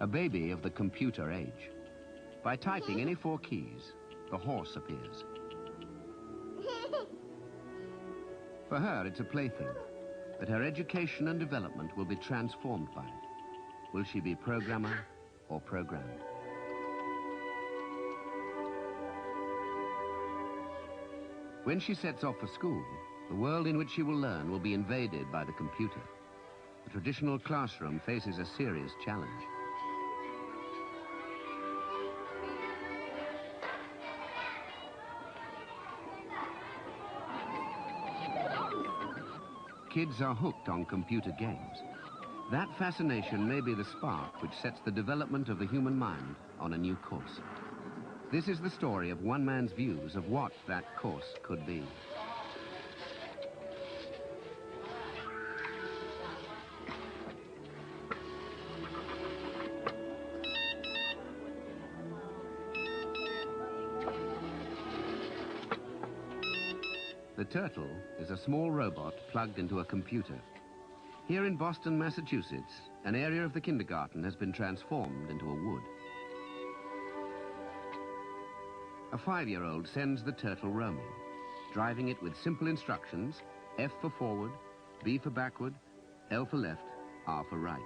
A baby of the computer age. By typing any 4 keys, the horse appears. For her, it's a plaything, but her education and development will be transformed by it. Will she be programmer or programmed? When she sets off for school, the world in which she will learn will be invaded by the computer. The traditional classroom faces a serious challenge. Kids are hooked on computer games. That fascination may be the spark which sets the development of the human mind on a new course. This is the story of one man's views of what that course could be. The turtle is a small robot plugged into a computer. Here in Boston, Massachusetts, an area of the kindergarten has been transformed into a wood. A 5-year-old sends the turtle roaming, driving it with simple instructions: F for forward, B for backward, L for left, R for right.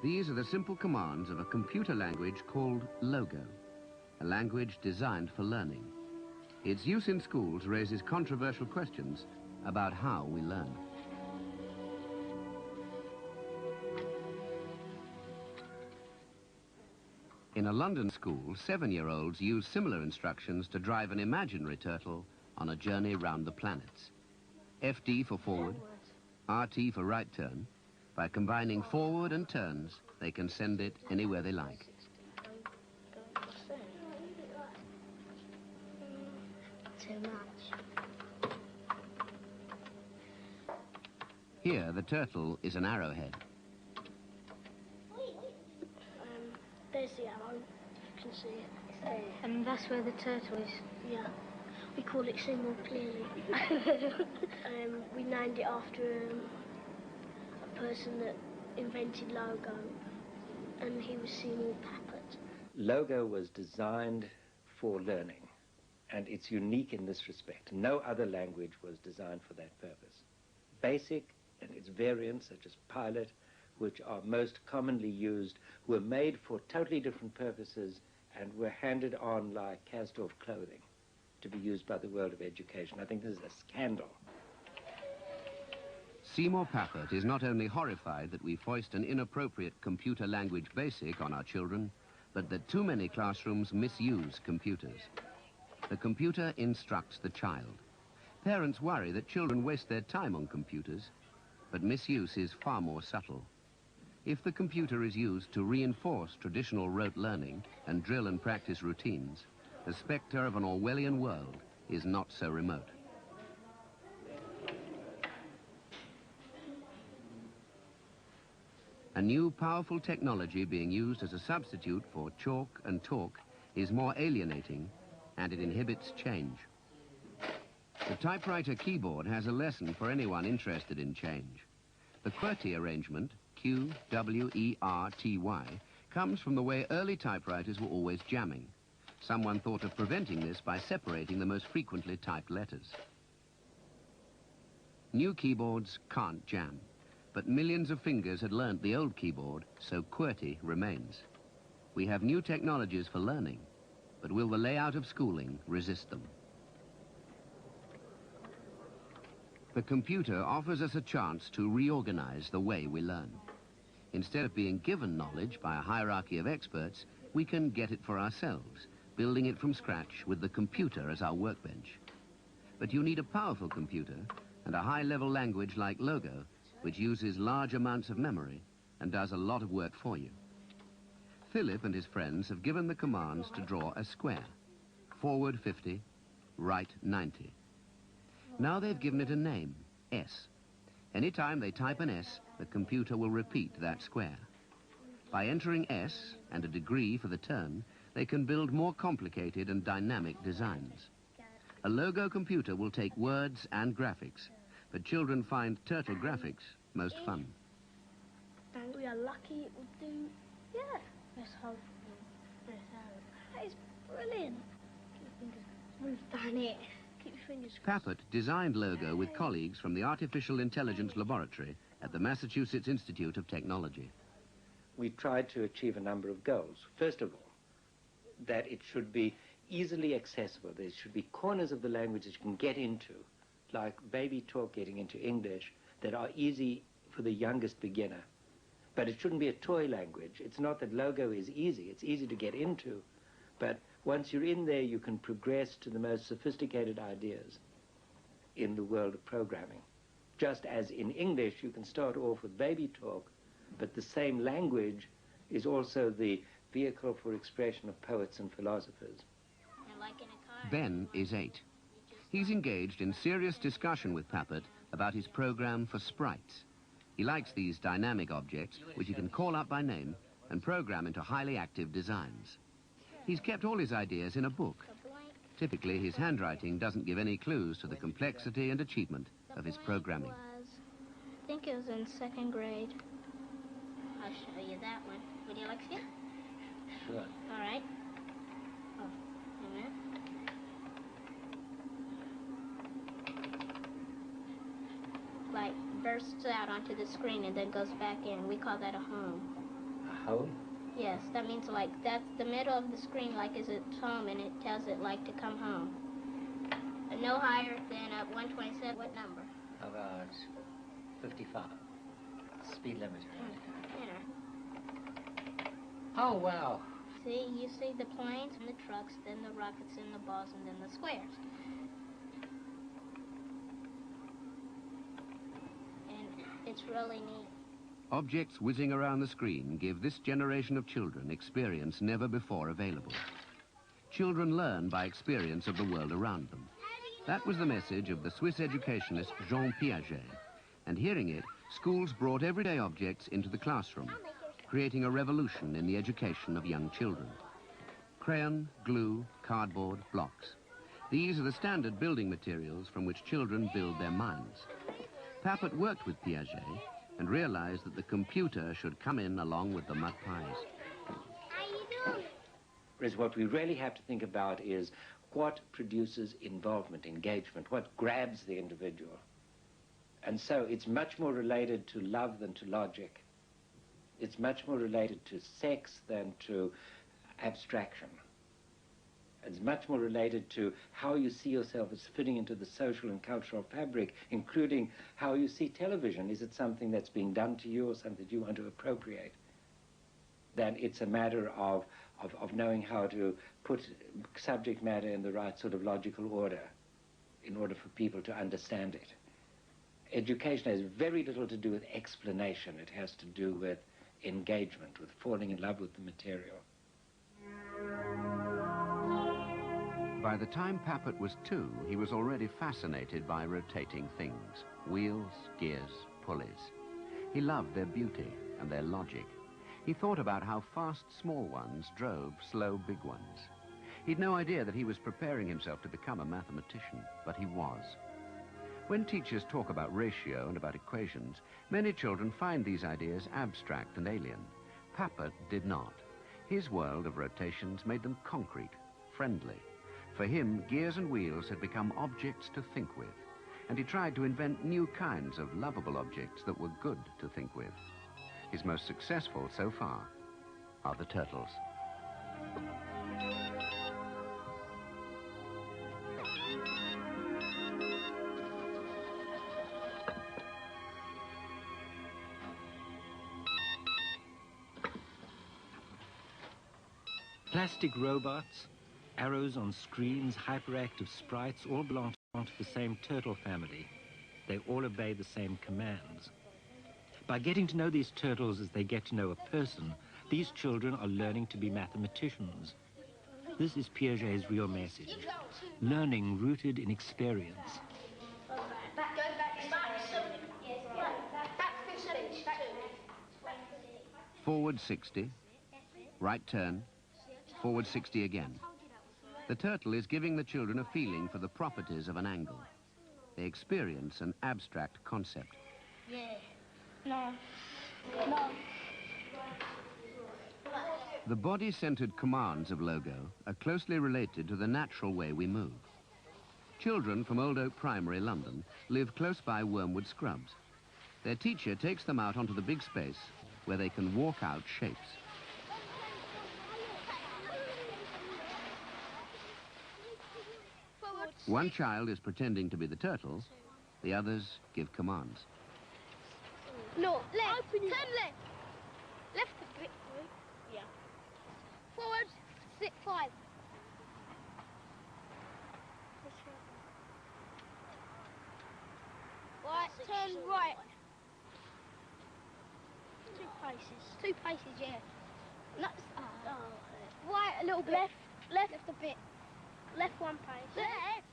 These are the simple commands of a computer language called Logo, a language designed for learning. Its use in schools raises controversial questions about how we learn. In a London school, 7-year-olds use similar instructions to drive an imaginary turtle on a journey round the planets. FD for forward, RT for right turn. By combining forward and turns, they can send it anywhere they like. Too much. Here, the turtle is an arrowhead. There's the arrow. You can see it. It's there. And that's where the turtle is? Yeah. We call it See More Clearly. We named it after a person that invented Logo, and he was Seymour Papert. Logo was designed for learning, and it's unique in this respect. No other language was designed for that purpose. BASIC and its variants, such as Pilot, which are most commonly used, were made for totally different purposes and were handed on like cast-off clothing to be used by the world of education. I think this is a scandal. Seymour Papert is not only horrified that we foist an inappropriate computer language BASIC on our children, but that too many classrooms misuse computers. The computer instructs the child. Parents worry that children waste their time on computers, but misuse is far more subtle. If the computer is used to reinforce traditional rote learning and drill and practice routines, the spectre of an Orwellian world is not so remote. A new powerful technology being used as a substitute for chalk and talk is more alienating, and it inhibits change. The typewriter keyboard has a lesson for anyone interested in change. The QWERTY arrangement, Q-W-E-R-T-Y, comes from the way early typewriters were always jamming. Someone thought of preventing this by separating the most frequently typed letters. New keyboards can't jam, but millions of fingers had learnt the old keyboard, so QWERTY remains. We have new technologies for learning, but will the layout of schooling resist them? The computer offers us a chance to reorganize the way we learn. Instead of being given knowledge by a hierarchy of experts, we can get it for ourselves, building it from scratch with the computer as our workbench. But you need a powerful computer and a high-level language like Logo, which uses large amounts of memory and does a lot of work for you. Philip and his friends have given the commands to draw a square. Forward 50, right 90. Now they've given it a name, S. Anytime they type an S, the computer will repeat that square. By entering S and a degree for the turn, they can build more complicated and dynamic designs. A Logo computer will take words and graphics, but children find turtle graphics most fun. We are lucky it will do, yeah. just hold this out. That is brilliant. We've done it. Keep your fingers crossed. Papert designed Logo with colleagues from the Artificial Intelligence Laboratory at the Massachusetts Institute of Technology. We tried to achieve a number of goals. First of all, that it should be easily accessible. There should be corners of the language that you can get into, like baby talk getting into English, that are easy for the youngest beginner. But it shouldn't be a toy language. It's not that Logo is easy. It's easy to get into. But once you're in there, you can progress to the most sophisticated ideas in the world of programming. Just as in English, you can start off with baby talk, but the same language is also the vehicle for expression of poets and philosophers. Ben is 8. He's engaged in serious discussion with Papert about his program for sprites. He likes these dynamic objects, which he can call up by name and program into highly active designs. He's kept all his ideas in a book. Typically, his handwriting doesn't give any clues to the complexity and achievement of his programming. I think it was in 2nd grade. I'll show you that one. Would you like to see it? Sure. All right. Oh, wait a minute. Like, bursts out onto the screen and then goes back in. We call that a home. A home? Yes, that means, like, that's the middle of the screen, like, is its home, and it tells it, like, to come home. No higher than 127. What number? About 55. Speed limit. Oh, wow. See, you see the planes and the trucks, then the rockets and the balls, and then the squares. And it's really neat. Objects whizzing around the screen give this generation of children experience never before available. Children learn by experience of the world around them. That was the message of the Swiss educationist Jean Piaget. And hearing it, schools brought everyday objects into the classroom, creating a revolution in the education of young children. Crayon, glue, cardboard, blocks. These are the standard building materials from which children build their minds. Papert worked with Piaget and realized that the computer should come in along with the mud pies. Whereas what we really have to think about is what produces involvement, engagement, what grabs the individual. And so it's much more related to love than to logic. It's much more related to sex than to abstraction. It's much more related to how you see yourself as fitting into the social and cultural fabric, including how you see television. Is it something that's being done to you or something that you want to appropriate? Then it's a matter of knowing how to put subject matter in the right sort of logical order in order for people to understand it. Education has very little to do with explanation. It has to do with engagement, with falling in love with the material. By the time Papert was 2, he was already fascinated by rotating things. Wheels, gears, pulleys. He loved their beauty and their logic. He thought about how fast small ones drove slow big ones. He'd no idea that he was preparing himself to become a mathematician, but he was. When teachers talk about ratio and about equations, many children find these ideas abstract and alien. Papert did not. His world of rotations made them concrete, friendly. For him, gears and wheels had become objects to think with, and he tried to invent new kinds of lovable objects that were good to think with. His most successful so far are the turtles. Plastic robots, arrows on screens, hyperactive sprites all belong to the same turtle family. They all obey the same commands. By getting to know these turtles as they get to know a person, these children are learning to be mathematicians. This is Piaget's real message. Learning rooted in experience. Forward 60, right turn, forward 60 again. The turtle is giving the children a feeling for the properties of an angle. They experience an abstract concept. Yeah. No. No. The body-centered commands of Logo are closely related to the natural way we move. Children from Old Oak Primary, London, live close by Wormwood Scrubs. Their teacher takes them out onto the big space where they can walk out shapes. One child is pretending to be the turtle, the others give commands. No, left, turn left. Left a bit. Yeah. Forward, 6, 5. Right, turn right. 2 paces. 2 paces, yeah. No, right a little bit. Left a bit. Left 1 pace. Left.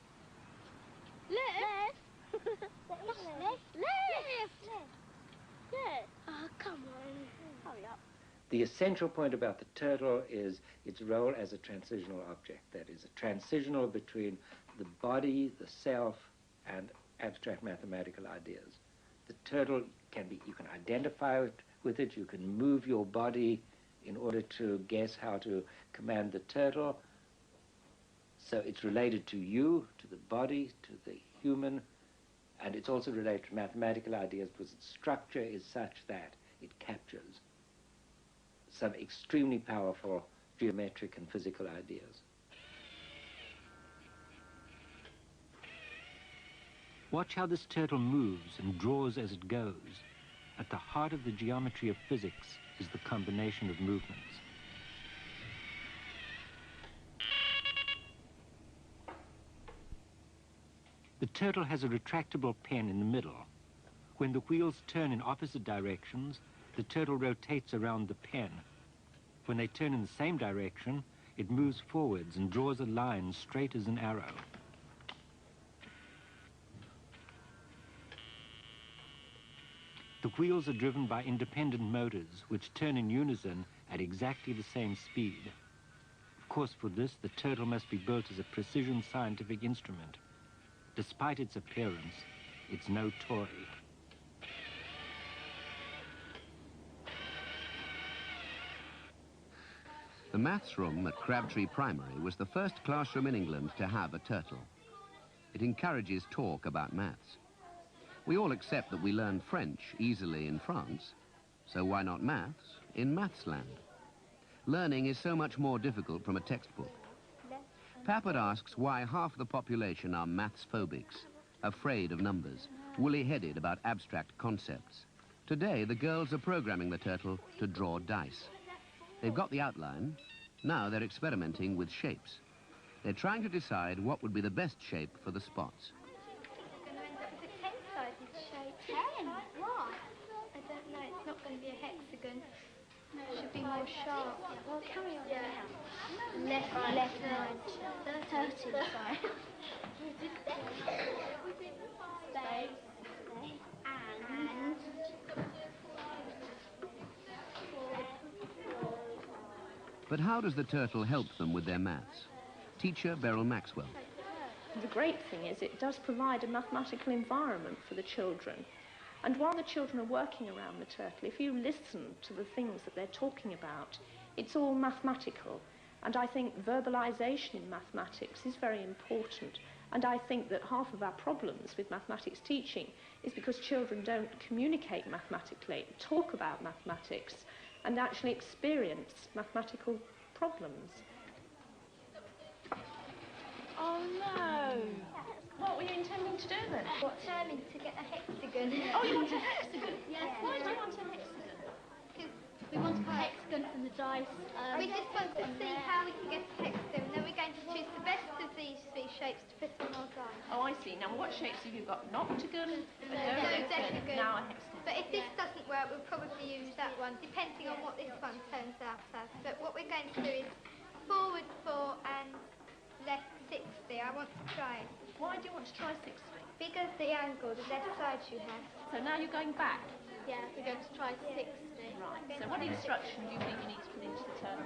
Left. Left. Yeah. Oh, come on. Hurry up. The essential point about the turtle is its role as a transitional object. That is, a transitional between the body, the self, and abstract mathematical ideas. The turtle can be, you can identify with it, you can move your body in order to guess how to command the turtle. So it's related to you, to the body, to the human, and it's also related to mathematical ideas because its structure is such that it captures some extremely powerful geometric and physical ideas. Watch how this turtle moves and draws as it goes. At the heart of the geometry of physics is the combination of movements. The turtle has a retractable pen in the middle. When the wheels turn in opposite directions, the turtle rotates around the pen. When they turn in the same direction, it moves forwards and draws a line straight as an arrow. The wheels are driven by independent motors, which turn in unison at exactly the same speed. Of course, for this, the turtle must be built as a precision scientific instrument. Despite its appearance, it's no toy. The maths room at Crabtree Primary was the first classroom in England to have a turtle. It encourages talk about maths. We all accept that we learn French easily in France, so why not maths in Mathsland? Learning is so much more difficult from a textbook. Pappard asks why half the population are maths phobics, afraid of numbers, woolly-headed about abstract concepts. Today, the girls are programming the turtle to draw dice. They've got the outline. Now they're experimenting with shapes. They're trying to decide what would be the best shape for the spots. Why? I don't know. It's not going to be a hexagon. It should be more sharp. Well, carry on. Yeah. Left, 30. Sorry. Space. And. But how does the turtle help them with their maths? Teacher Beryl Maxwell. The great thing is it does provide a mathematical environment for the children. And while the children are working around the turtle, if you listen to the things that they're talking about, it's all mathematical. And I think verbalization in mathematics is very important. And I think that half of our problems with mathematics teaching is because children don't communicate mathematically, talk about mathematics, and actually experience mathematical problems. Oh no! What were you intending to do then? Determined to get a hexagon. Oh, you want a hexagon? Yes. Why do you want a hexagon? Because we want a hexagon from the dice. We just want to see how we can get a hexagon. Then we're going to choose the best of these 3 shapes to put on our dice. Oh, I see. Now, what shapes have you got? An octagon, a dodecagon. now a hexagon. But if this doesn't work, we'll probably use that one, depending on what this one turns out as. But what we're going to do is forward 4 and left 60. I want to try it. Why do you want to try 60? Bigger the angle, the less sides you have. So now you're going back. Yeah, we're going to try 60. Right. So what instruction do you think you need to put into the turtle?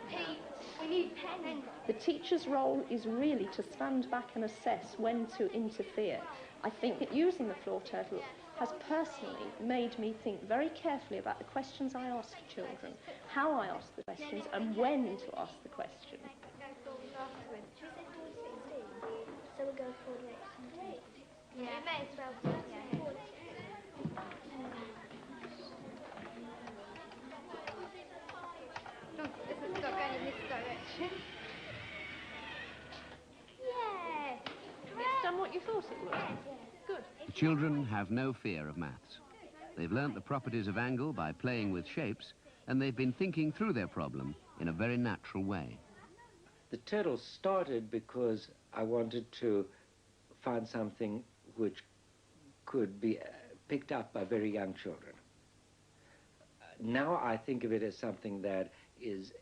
We need pen. The teacher's role is really to stand back and assess when to interfere. I think that using the floor turtle has personally made me think very carefully about the questions I ask children, how I ask the questions, and when to ask the question. So we'll go for like Yeah, you may as well. Yeah. This has got going in this direction. Yeah. It's done what you thought it would. Good. The children have no fear of maths. They've learnt the properties of angle by playing with shapes, and they've been thinking through their problem in a very natural way. The turtle started because I wanted to find something which could be picked up by very young children. Now I think of it as something that is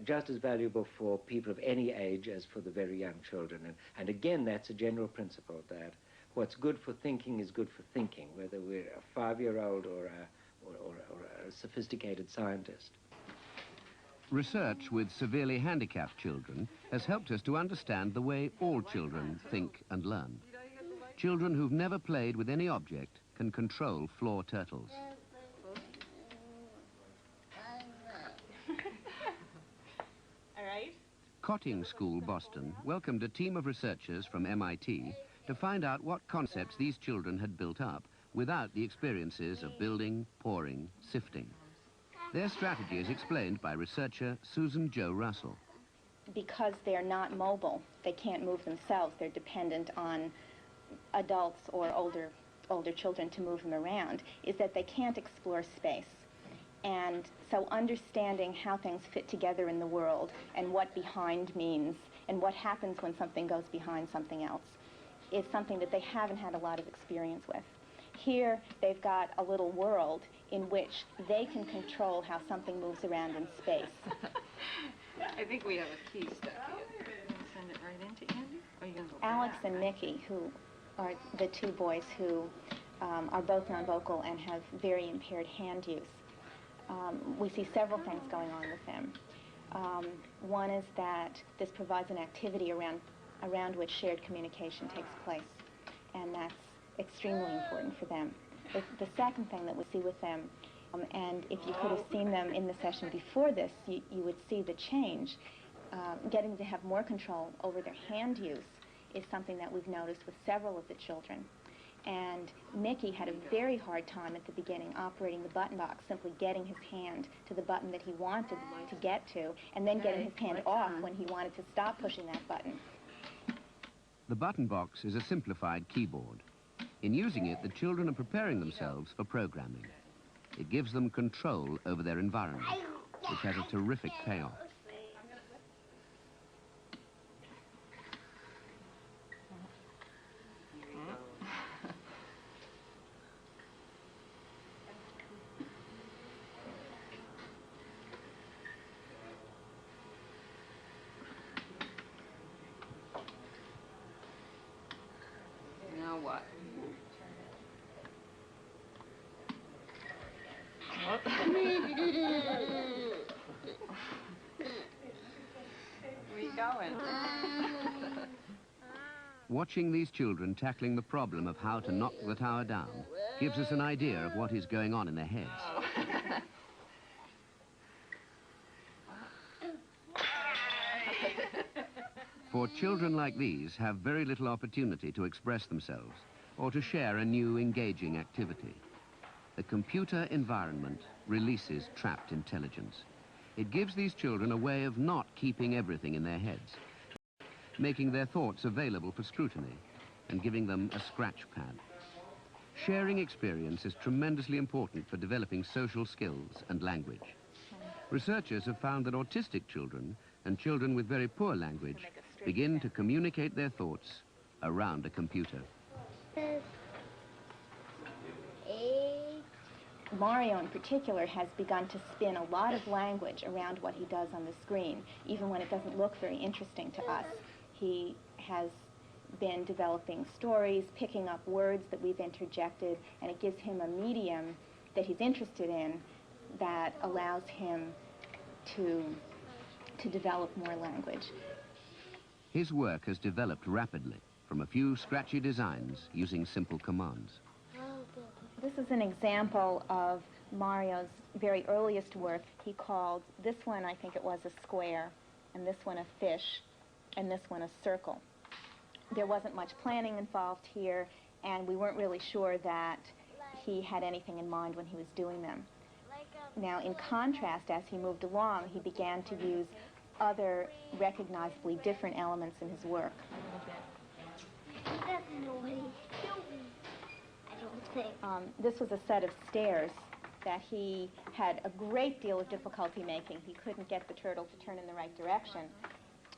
just as valuable for people of any age as for the very young children. And again, that's a general principle, that what's good for thinking is good for thinking, whether we're a 5-year-old or a sophisticated scientist. Research with severely handicapped children has helped us to understand the way all children think and learn. Children who've never played with any object can control floor turtles. All right. Cotting School, Boston, welcomed a team of researchers from MIT to find out what concepts these children had built up without the experiences of building, pouring, sifting. Their strategy is explained by researcher Susan Jo Russell. Because they're not mobile, they can't move themselves, they're dependent on adults or older children to move them around, is that they can't explore space. And so understanding how things fit together in the world and what behind means and what happens when something goes behind something else is something that they haven't had a lot of experience with. Here, they've got a little world in which they can control how something moves around in space. I think we have a key stuck here. Send it right into Andy? Or are you going to go Alex back? and Mickey, who are the two boys who are both non-vocal and have very impaired hand use, we see several things going on with them. One is that this provides an activity around which shared communication takes place, and that's extremely important for them. The second thing that we see with them, and if you could have seen them in the session before this, you would see the change. Getting to have more control over their hand use is something that we've noticed with several of the children. And Mickey had a very hard time at the beginning operating the button box, simply getting his hand to the button that he wanted to get to, and then getting his hand off when he wanted to stop pushing that button. The button box is a simplified keyboard. In using it, the children are preparing themselves for programming. It gives them control over their environment, which has a terrific payoff. Now what? Where you going? Watching these children tackling the problem of how to knock the tower down gives us an idea of what is going on in their heads. For children like these have very little opportunity to express themselves or to share a new engaging activity. The computer environment releases trapped intelligence. It gives these children a way of not keeping everything in their heads, making their thoughts available for scrutiny and giving them a scratch pad. Sharing experience is tremendously important for developing social skills and language. Researchers have found that autistic children and children with very poor language begin to communicate their thoughts around a computer. Mario in particular has begun to spin a lot of language around what he does on the screen, even when it doesn't look very interesting to us. He has been developing stories, picking up words that we've interjected, and it gives him a medium that he's interested in that allows him to develop more language. His work has developed rapidly from a few scratchy designs using simple commands. This is an example of Mario's very earliest work. He called this one, I think it was, a square, and this one a fish, and this one a circle. There wasn't much planning involved here, and we weren't really sure that he had anything in mind when he was doing them. Now, in contrast, as he moved along, he began to use other recognizably different elements in his work. This was a set of stairs that he had a great deal of difficulty making. He couldn't get the turtle to turn in the right direction.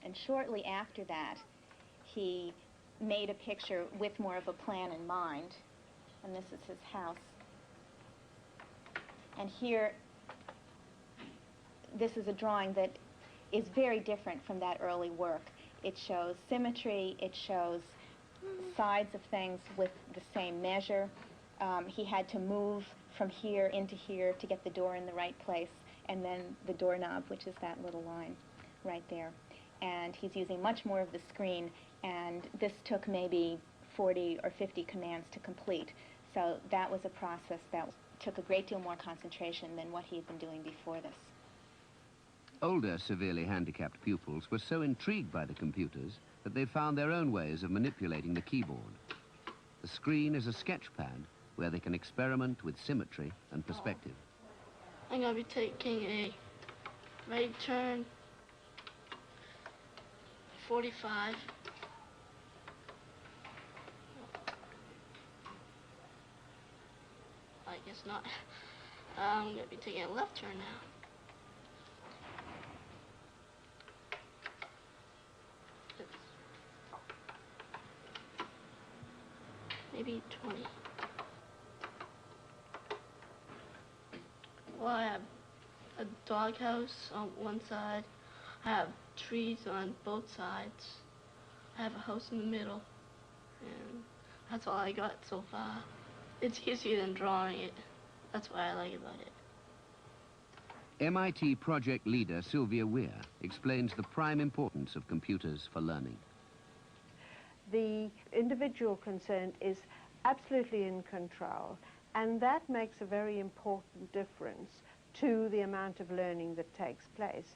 And shortly after that, he made a picture with more of a plan in mind. And this is his house. And here, this is a drawing that is very different from that early work. It shows symmetry, it shows sides of things with the same measure. He had to move from here into here to get the door in the right place, and then the doorknob, which is that little line right there. And he's using much more of the screen, and this took maybe 40 or 50 commands to complete. So that was a process that took a great deal more concentration than what he had been doing before this. Older severely handicapped pupils were so intrigued by the computers that they found their own ways of manipulating the keyboard. The screen is a sketch pad where they can experiment with symmetry and perspective. I'm going to be taking a right turn, 45. I guess not. I'm going to be taking a left turn now. Maybe 20. Well, I have a doghouse on one side. I have trees on both sides. I have a house in the middle. And that's all I got so far. It's easier than drawing it. That's what I like about it. MIT project leader Sylvia Weir explains the prime importance of computers for learning. The individual concerned is absolutely in control, and that makes a very important difference to the amount of learning that takes place.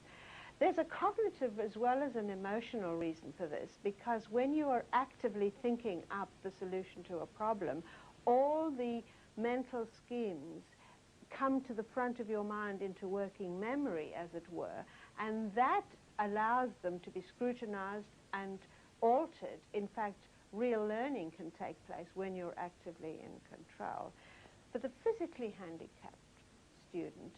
There's a cognitive as well as an emotional reason for this, because when you are actively thinking up the solution to a problem, all the mental schemes come to the front of your mind into working memory, as it were, and that allows them to be scrutinized and altered. In fact, real learning can take place when you're actively in control. For the physically handicapped student,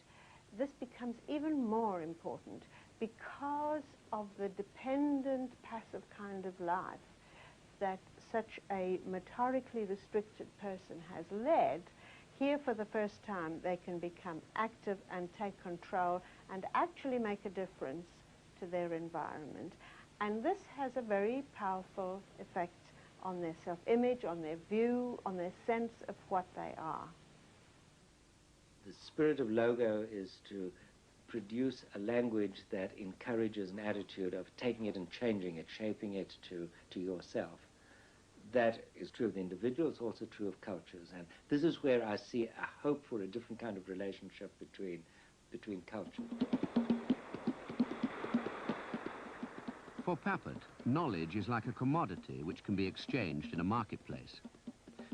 this becomes even more important because of the dependent, passive kind of life that such a motorically restricted person has led. Here, for the first time, they can become active and take control and actually make a difference to their environment. And this has a very powerful effect on their self-image, on their view, on their sense of what they are. The spirit of Logo is to produce a language that encourages an attitude of taking it and changing it, shaping it to yourself. That is true of the individual, it's also true of cultures. And this is where I see a hope for a different kind of relationship between cultures. For Papert, knowledge is like a commodity which can be exchanged in a marketplace.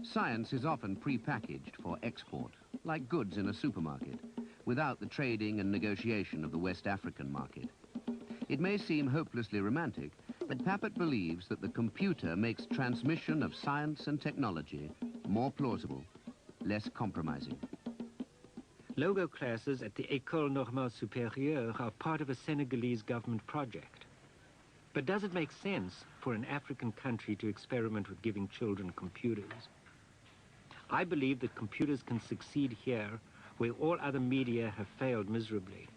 Science is often pre-packaged for export, like goods in a supermarket, without the trading and negotiation of the West African market. It may seem hopelessly romantic, but Papert believes that the computer makes transmission of science and technology more plausible, less compromising. Logo classes at the École Normale Supérieure are part of a Senegalese government project. But does it make sense for an African country to experiment with giving children computers? I believe that computers can succeed here where all other media have failed miserably.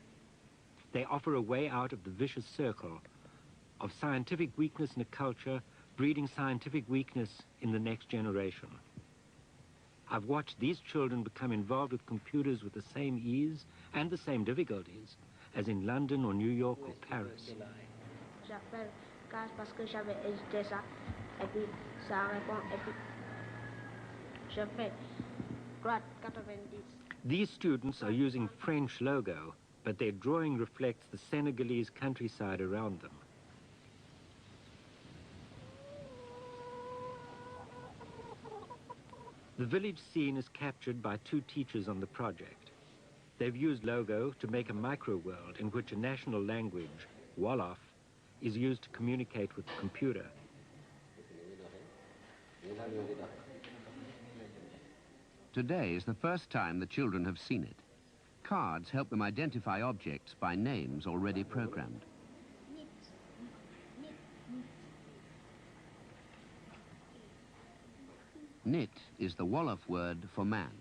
They offer a way out of the vicious circle of scientific weakness in a culture breeding scientific weakness in the next generation. I've watched these children become involved with computers with the same ease and the same difficulties as in London or New York or Paris. J'appelle Gaz parce que j'avais hésité ça, et puis ça répond, et puis je fais These students are using French logo, but their drawing reflects the Senegalese countryside around them. The village scene is captured by two teachers on the project. They've used logo to make a micro-world in which a national language, Wolof, is used to communicate with the computer. Today is the first time the children have seen it. Cards help them identify objects by names already programmed. Knit is the Wolof word for man,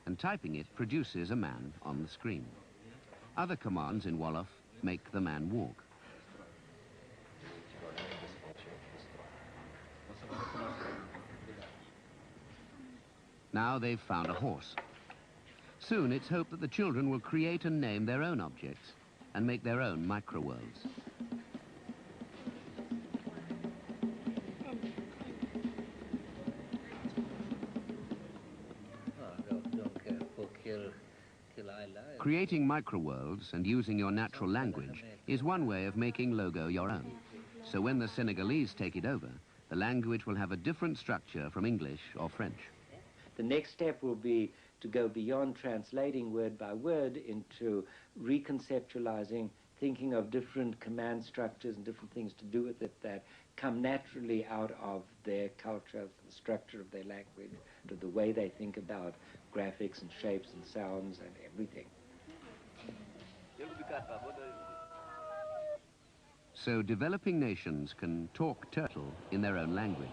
and typing it produces a man on the screen. Other commands in Wolof make the man walk. Now they've found a horse. Soon it's hoped that the children will create and name their own objects and make their own micro-worlds. Creating micro-worlds and using your natural language is one way of making logo your own. So when the Senegalese take it over, the language will have a different structure from English or French. The next step will be to go beyond translating word by word into reconceptualizing, thinking of different command structures and different things to do with it that come naturally out of their culture, the structure of their language, to the way they think about graphics and shapes and sounds and everything. So developing nations can talk turtle in their own language.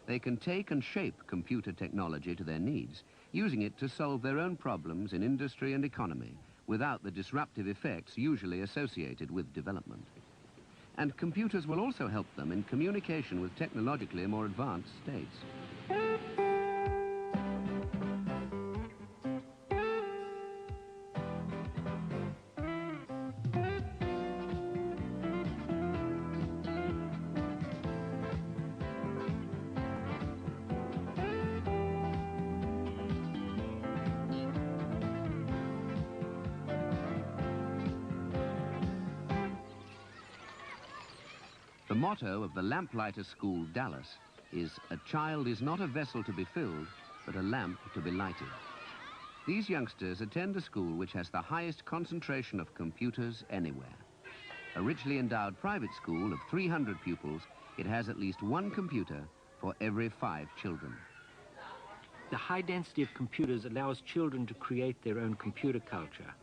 They can take and shape computer technology to their needs, using it to solve their own problems in industry and economy without the disruptive effects usually associated with development. And computers will also help them in communication with technologically more advanced states. The motto of the Lamplighter School, Dallas, is "A child is not a vessel to be filled, but a lamp to be lighted." These youngsters attend a school which has the highest concentration of computers anywhere. A richly endowed private school of 300 pupils, it has at least one computer for every 5 children. The high density of computers allows children to create their own computer culture.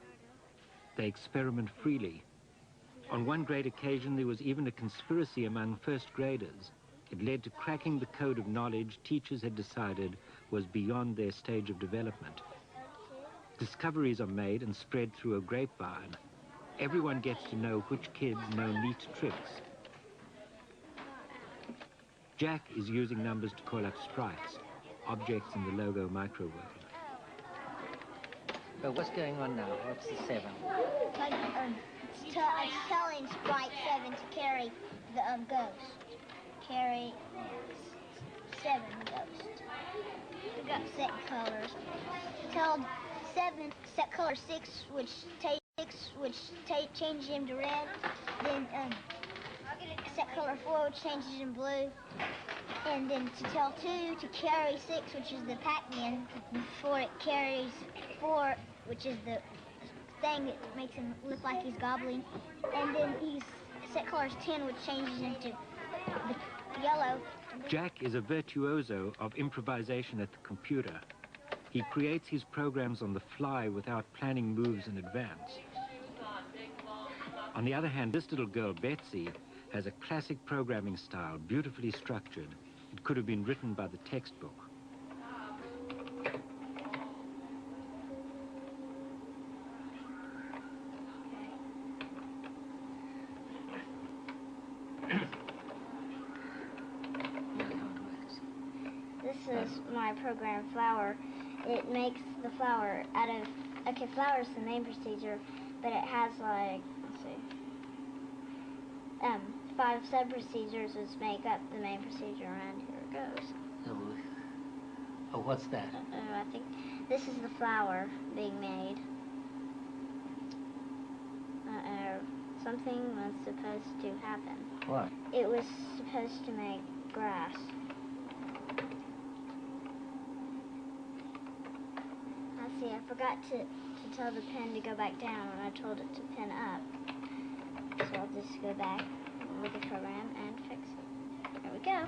They experiment freely. On one great occasion, there was even a conspiracy among first graders. It led to cracking the code of knowledge teachers had decided was beyond their stage of development. Discoveries are made and spread through a grapevine. Everyone gets to know which kids know neat tricks. Jack is using numbers to call up sprites, objects in the logo micro-world. But what's going on now? What's the 7? It's telling Sprite 7 to carry the ghost. Carry 7 ghost. We got set colors. Told 7 set color 6, which changes him to red. Then set color 4, which changes him blue. And then to tell 2 to carry 6, which is the Pac-Man, before it carries 4, which is the thing that makes him look like he's gobbling. And then he's set colors 10, which changes into the yellow. Jack is a virtuoso of improvisation at the computer. He creates his programs on the fly without planning moves in advance. On the other hand, this little girl, Betsy, has a classic programming style, beautifully structured. It could have been written by the textbook. This is my program, Flower. It makes the flower out of, okay, flower is the main procedure, but it has like, let's see, 5 sub-procedures which make up the main procedure, and here it goes. Oh, what's that? I think this is the flower being made. Something was supposed to happen. What? It was supposed to make grass. See, I forgot to tell the pen to go back down when I told it to pin up. So I'll just go back with the program and fix it. There we go.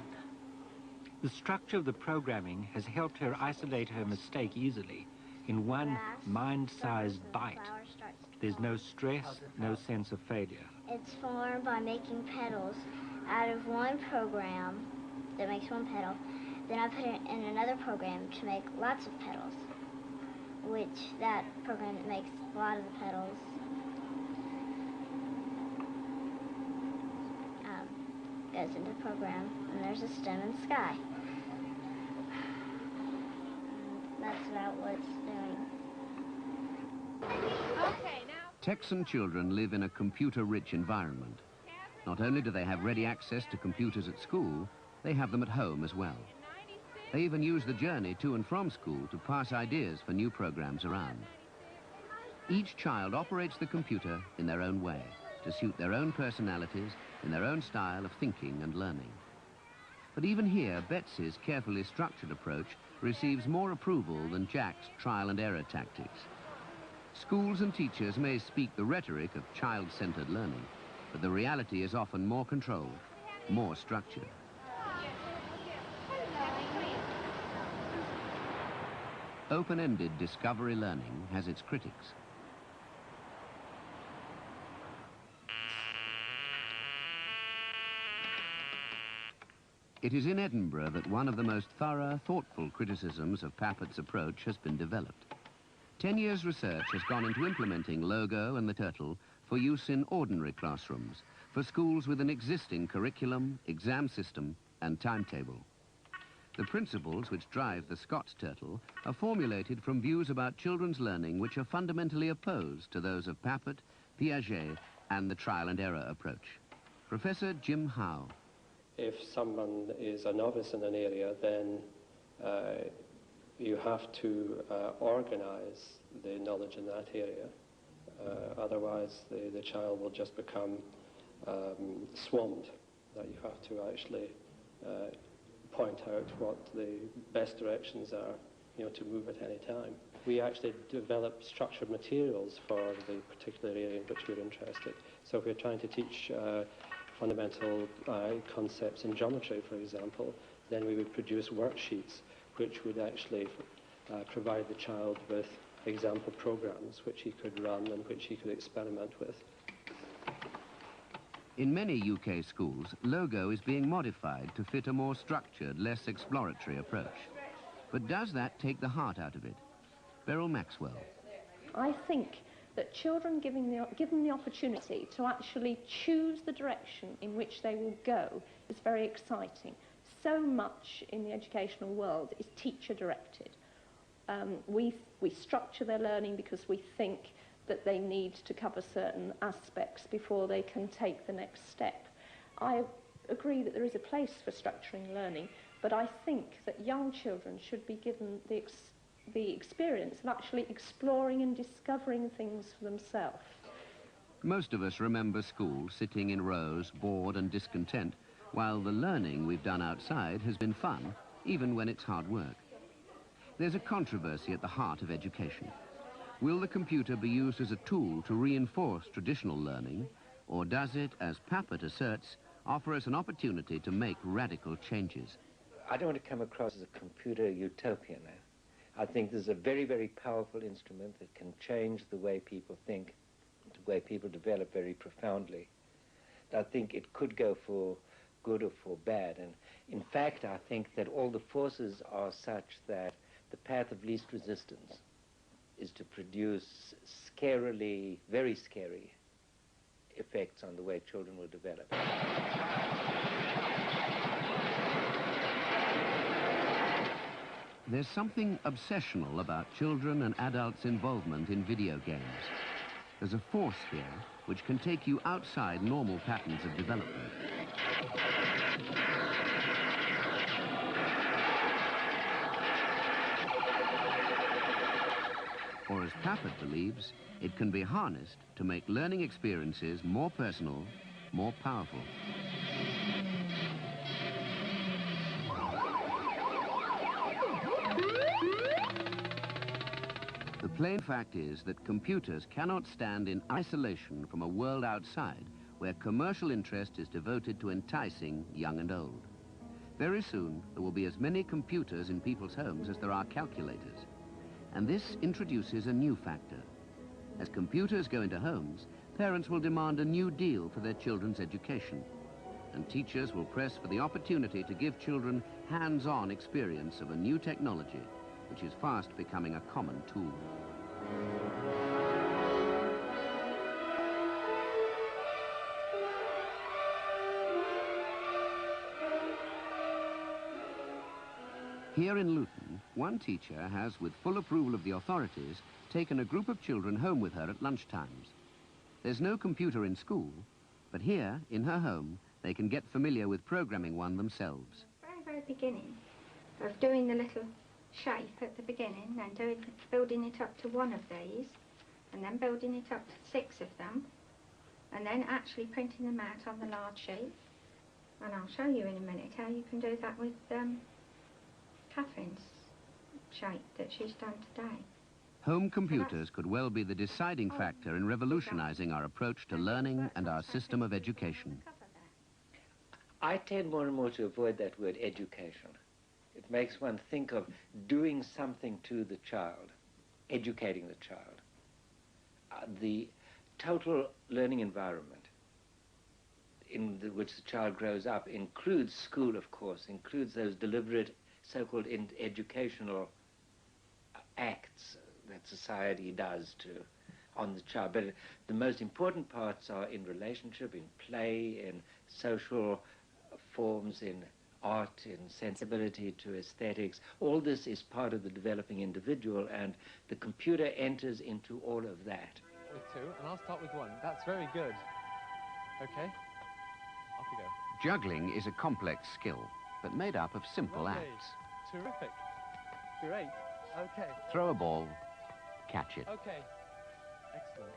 The structure of the programming has helped her isolate her mistake easily in one Grass mind-sized grows, bite. the flower starts to There's form. no stress, no sense of failure. It's formed by making petals out of one program that makes one petal. Then I put it in another program to make lots of petals, which that program that makes a lot of the petals goes into the program, and there's a stem and sky. That's about what it's doing. Texan children live in a computer-rich environment. Not only do they have ready access to computers at school, they have them at home as well. They even use the journey to and from school to pass ideas for new programs around. Each child operates the computer in their own way, to suit their own personalities, in their own style of thinking and learning. But even here, Betsy's carefully structured approach receives more approval than Jack's trial and error tactics. Schools and teachers may speak the rhetoric of child-centered learning, but the reality is often more controlled, more structured. Open-ended discovery learning has its critics. It is in Edinburgh that one of the most thorough, thoughtful criticisms of Pappett's approach has been developed. 10 years' research has gone into implementing Logo and the Turtle for use in ordinary classrooms, for schools with an existing curriculum, exam system, and timetable. The principles which drive the Scots Turtle are formulated from views about children's learning which are fundamentally opposed to those of Pappett, Piaget, and the trial and error approach. Professor Jim Howe. If someone is a novice in an area, then you have to organize the knowledge in that area. Otherwise, the child will just become swamped, that you have to actually point out what the best directions are, to move at any time. We actually develop structured materials for the particular area in which we're interested. So if we're trying to teach fundamental concepts in geometry, for example, then we would produce worksheets which would actually provide the child with example programs which he could run and which he could experiment with. In many UK schools, Logo is being modified to fit a more structured, less exploratory approach. But does that take the heart out of it? Beryl Maxwell. I think that children given the opportunity to actually choose the direction in which they will go is very exciting. So much in the educational world is teacher-directed. We structure their learning because we think that they need to cover certain aspects before they can take the next step. I agree that there is a place for structuring learning, but I think that young children should be given the experience of actually exploring and discovering things for themselves. Most of us remember school sitting in rows, bored and discontent, while the learning we've done outside has been fun, even when it's hard work. There's a controversy at the heart of education. Will the computer be used as a tool to reinforce traditional learning, or does it, as Pappett asserts, offer us an opportunity to make radical changes? I don't want to come across as a computer utopian. I think this is a very, very powerful instrument that can change the way people think, the way people develop very profoundly. I think it could go for good or for bad. And in fact, I think that all the forces are such that the path of least resistance is to produce scarily, very scary effects on the way children will develop. There's something obsessional about children and adults' involvement in video games. There's a force here which can take you outside normal patterns of development. Or as Papert believes, it can be harnessed to make learning experiences more personal, more powerful. The plain fact is that computers cannot stand in isolation from a world outside where commercial interest is devoted to enticing young and old. Very soon, there will be as many computers in people's homes as there are calculators. And this introduces a new factor. As computers go into homes, parents will demand a new deal for their children's education. And teachers will press for the opportunity to give children hands-on experience of a new technology, which is fast becoming a common tool. Here in Luton, one teacher has, with full approval of the authorities, taken a group of children home with her at lunchtimes. There's no computer in school, but here, in her home, they can get familiar with programming one themselves. Very beginning of doing the little shape at the beginning, and building it up to one of these, and then building it up to 6 of them, and then actually printing them out on the large sheet. And I'll show you in a minute how you can do that with Catherine's shape that she's done today. Home computers could well be the deciding factor in revolutionizing our approach to learning and our system of education. I tend more and more to avoid that word education. It makes one think of doing something to the child, educating the child. The total learning environment in which the child grows up includes school, of course, includes those deliberate so-called educational acts that society does on the child. But the most important parts are in relationship, in play, in social forms, in art, in sensibility to aesthetics. All this is part of the developing individual, and the computer enters into all of that. With 2, and I'll start with 1. That's very good. Okay, off you go. Juggling is a complex skill, but made up of simple Lovely. acts. Terrific. Great. Okay. Throw a ball, catch it. Okay. Excellent.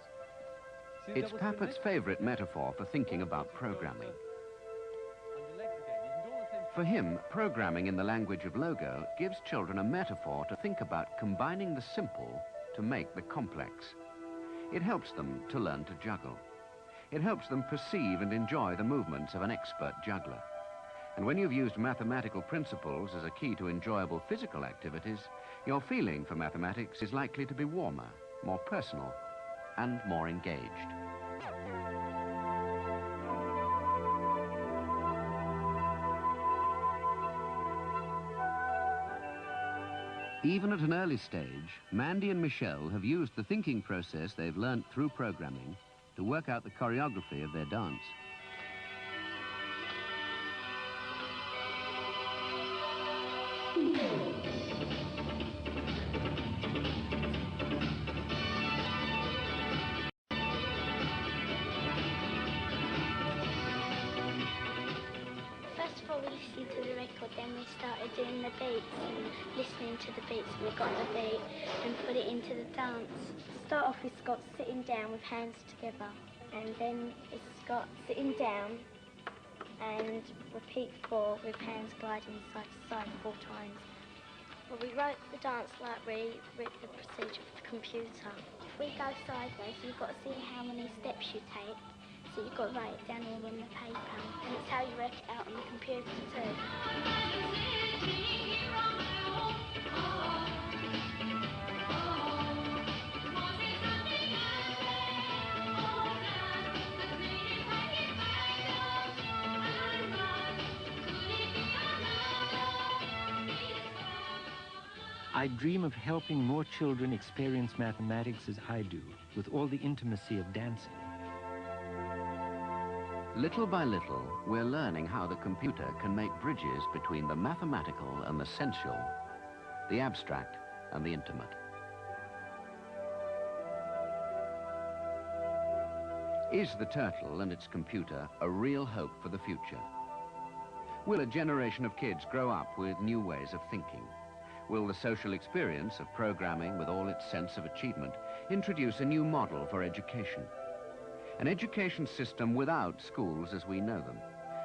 See the It's double spin Papert's lick? favorite metaphor for thinking about programming. And your legs again. You can do all the same. For him, programming in the language of logo gives children a metaphor to think about combining the simple to make the complex. It helps them to learn to juggle. It helps them perceive and enjoy the movements of an expert juggler. And when you've used mathematical principles as a key to enjoyable physical activities, your feeling for mathematics is likely to be warmer, more personal, and more engaged. Even at an early stage, Mandy and Michelle have used the thinking process they've learnt through programming to work out the choreography of their dance. First of all, we listened to the record, then we started doing the beats and listening to the beats. We got the beat and put it into the dance. Start off with Scott sitting down with hands together, and then it's Scott sitting down and repeat 4 with hands gliding side to side 4 times. Well, we wrote the dance like we wrote the procedure for the computer. If we go sideways, you've got to see how many steps you take. So you've got to write it down all on the paper. And it's how you work it out on the computer too. I dream of helping more children experience mathematics as I do, with all the intimacy of dancing. Little by little, we're learning how the computer can make bridges between the mathematical and the sensual, the abstract and the intimate. Is the turtle and its computer a real hope for the future? Will a generation of kids grow up with new ways of thinking? will the social experience of programming with all its sense of achievement introduce a new model for education. An education system without schools as we know them,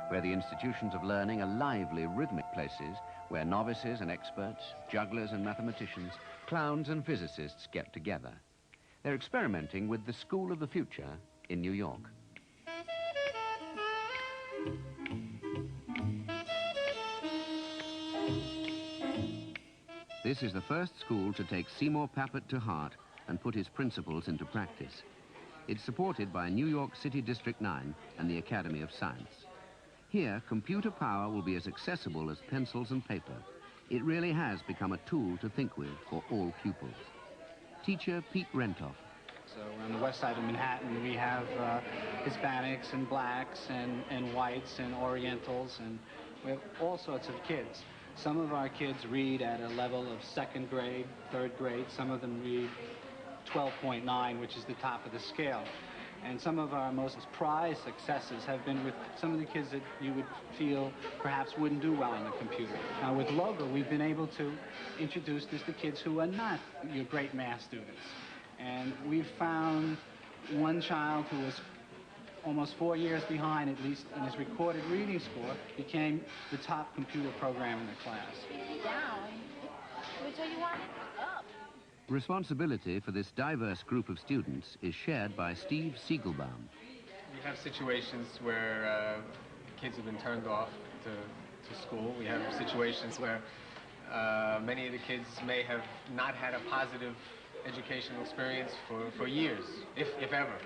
where the institutions of learning are lively, rhythmic places where novices and experts, jugglers and mathematicians, clowns and physicists get together. They're experimenting with the School of the Future in New York. This is the first school to take Seymour Papert to heart and put his principles into practice. It's supported by New York City District 9 and the Academy of Science. Here, computer power will be as accessible as pencils and paper. It really has become a tool to think with for all pupils. Teacher Pete Rentoff. So on the west side of Manhattan, we have Hispanics and blacks and whites and Orientals, and we have all sorts of kids. Some of our kids read at a level of second grade, third grade. Some of them read 12.9, which is the top of the scale. And some of our most prized successes have been with some of the kids that you would feel perhaps wouldn't do well on the computer. Now with Logo, we've been able to introduce this to kids who are not your great math students. And we've found one child who was almost 4 years behind, at least in his recorded reading score, became the top computer program in the class. Down. Which way you want it? Up. Responsibility for this diverse group of students is shared by Steve Siegelbaum. We have situations where kids have been turned off to school. We have situations where many of the kids may have not had a positive educational experience for years, if ever.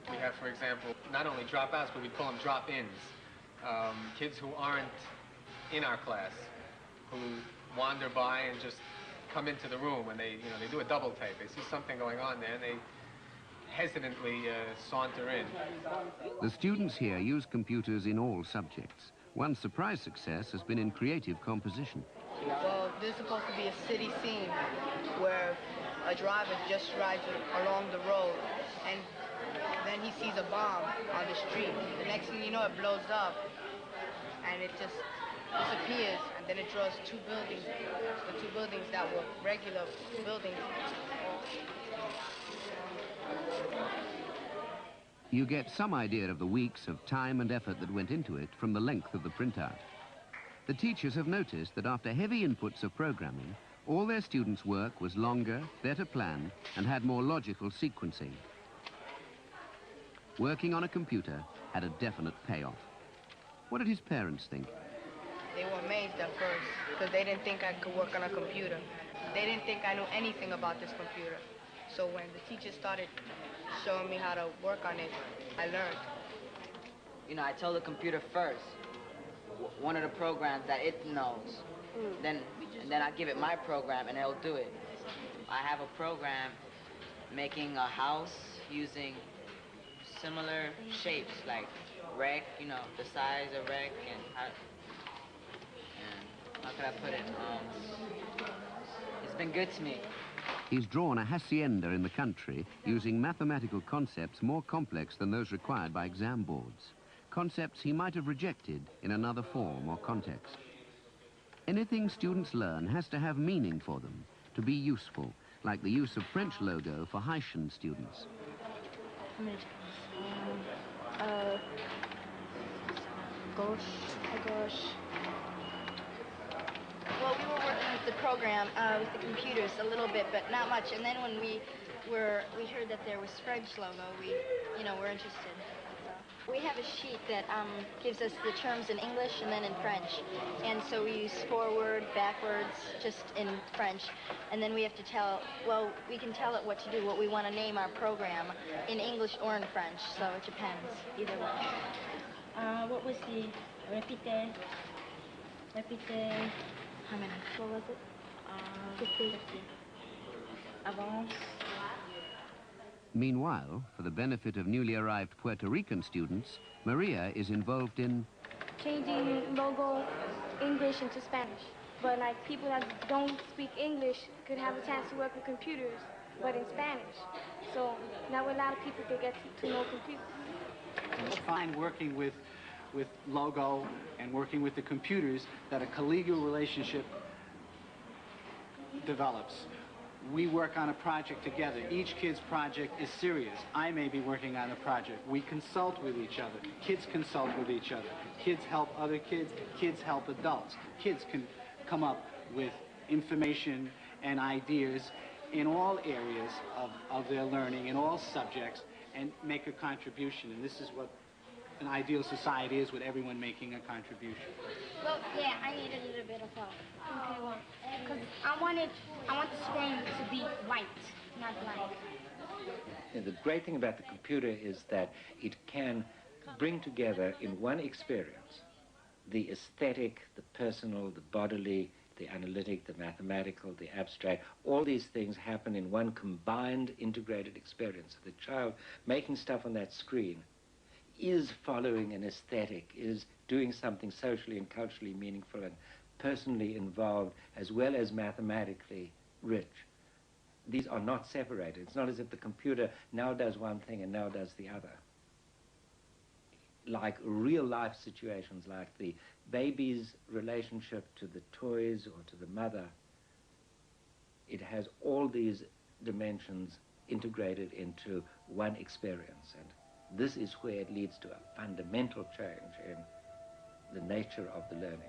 We have, for example, not only dropouts, but we call them drop-ins. Kids who aren't in our class, who wander by and just come into the room and they do a double take. They see something going on there and they hesitantly saunter in. The students here use computers in all subjects. One surprise success has been in creative composition. Well, this is supposed to be a city scene where a driver just rides along the road and then he sees a bomb on the street. The next thing you know, it blows up and it just disappears, and then it draws two buildings, the two buildings that were regular buildings. You get some idea of the weeks of time and effort that went into it from the length of the printout. The teachers have noticed that after heavy inputs of programming, all their students' work was longer, better planned, and had more logical sequencing. Working on a computer had a definite payoff. What did his parents think? They were amazed at first, because they didn't think I could work on a computer. They didn't think I knew anything about this computer. So when the teacher started showing me how to work on it, I learned. You know, I tell the computer first one of the programs that it knows. Then I give it my program and it'll do it. I have a program making a house using similar shapes, like rec, you know, the size of rec, and how could I put it? It's been good to me. He's drawn a hacienda in the country using mathematical concepts more complex than those required by exam boards. Concepts he might have rejected in another form or context. Anything students learn has to have meaning for them, to be useful, like the use of French logo for Haitian students. Gauche. Well, we were working with the program, with the computers a little bit, but not much. And then when we heard that there was French logo, we're interested. We have a sheet that gives us the terms in English and then in French. And so we use forward, backwards, just in French. And then we have to we can tell it what to do, what we want to name our program in English or in French. So it depends, either way. What was the répétez? How many? What was it? 50. Avance. Meanwhile, for the benefit of newly arrived Puerto Rican students, Maria is involved in changing logo English into Spanish. But like people that don't speak English could have a chance to work with computers, but in Spanish. So now a lot of people could get to know computers. I find working with with logo and working with the computers that a collegial relationship develops. We work on a project together. Each kid's project is serious. I may be working on a project. We consult with each other. Kids consult with each other. Kids help other kids. Kids help adults. Kids can come up with information and ideas in all areas of their learning, in all subjects, and make a contribution. And this is what an ideal society is, with everyone making a contribution. Well, yeah, I need a little bit of help. Okay, well, because I want the screen to be white, not black. And the great thing about the computer is that it can bring together in one experience the aesthetic, the personal, the bodily, the analytic, the mathematical, the abstract. All these things happen in one combined, integrated experience. The child making stuff on that screen is following an aesthetic, is doing something socially and culturally meaningful and personally involved, as well as mathematically rich. These are not separated. It's not as if the computer now does one thing and now does the other. Like real life situations, like the baby's relationship to the toys or to the mother, it has all these dimensions integrated into one experience. And this is where it leads to a fundamental change in the nature of the learning.